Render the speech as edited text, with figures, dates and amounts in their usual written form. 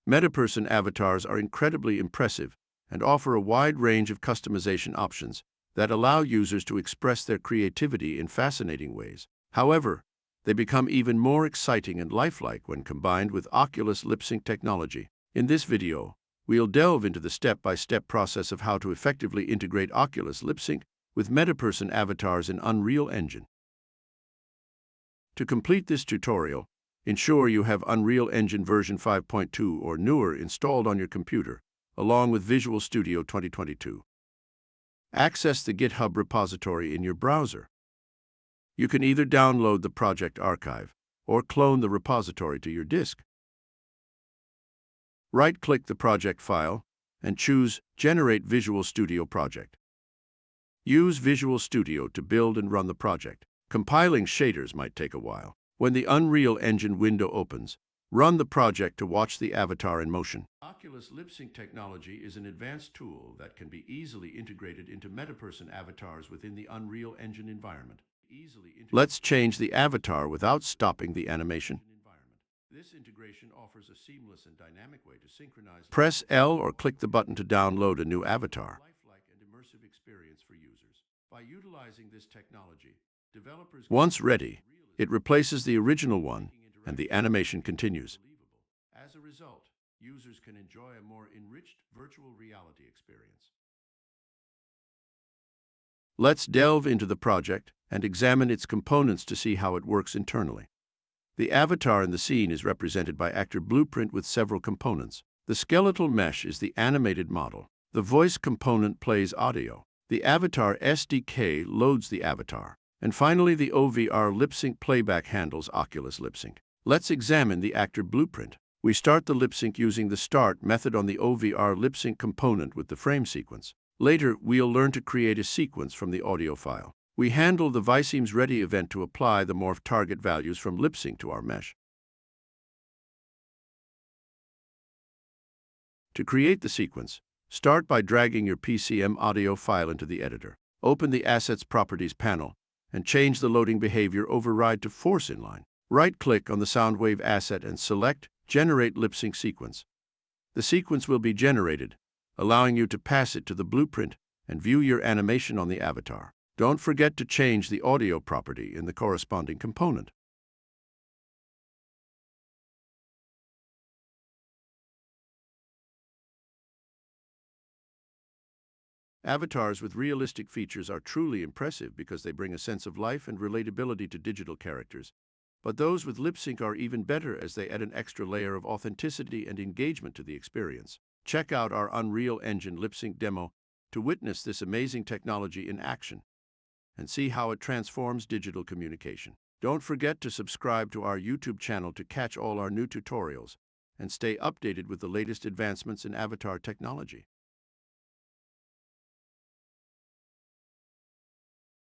MetaPerson avatars are incredibly impressive and offer a wide range of customization options that allow users to express their creativity in fascinating ways. However, they become even more exciting and lifelike when combined with Oculus Lipsync technology. In this video, we'll delve into the step-by-step process of how to effectively integrate Oculus Lipsync with MetaPerson avatars in Unreal Engine. To complete this tutorial, ensure you have Unreal Engine version 5.2 or newer installed on your computer, along with Visual Studio 2022. Access the GitHub repository in your browser. You can either download the project archive or clone the repository to your disk. Right-click the project file and choose Generate Visual Studio Project. Use Visual Studio to build and run the project. Compiling shaders might take a while. When the Unreal Engine window opens, run the project to watch the avatar in motion. Oculus Lipsync technology is an advanced tool that can be easily integrated into MetaPerson avatars within the Unreal Engine environment. Let's change the avatar without stopping the animation. This integration offers a seamless and dynamic way to synchronize. Press L or click the button to download a new avatar. Lifelike and immersive experience for users. By utilizing this technology, developers. Once ready, it replaces the original one, and the animation continues. As a result, users can enjoy a more enriched virtual reality experience. Let's delve into the project and examine its components to see how it works internally. The avatar in the scene is represented by actor blueprint with several components. The skeletal mesh is the animated model. The voice component plays audio. The avatar SDK loads the avatar. And finally, the OVR lip-sync playback handles Oculus Lipsync. Let's examine the actor blueprint. We start the lip-sync using the start method on the OVR lip-sync component with the frame sequence. Later, we'll learn to create a sequence from the audio file. We handle the VSeams Ready event to apply the morph target values from lip-sync to our mesh. To create the sequence, start by dragging your PCM audio file into the editor. Open the Assets Properties panel and change the loading behavior override to Force Inline. Right-click on the Soundwave asset and select Generate Lip-Sync Sequence. The sequence will be generated, allowing you to pass it to the blueprint and view your animation on the avatar. Don't forget to change the audio property in the corresponding component. Avatars with realistic features are truly impressive because they bring a sense of life and relatability to digital characters. But those with lip-sync are even better as they add an extra layer of authenticity and engagement to the experience. Check out our Unreal Engine lip-sync demo to witness this amazing technology in action and see how it transforms digital communication. Don't forget to subscribe to our YouTube channel to catch all our new tutorials and stay updated with the latest advancements in avatar technology.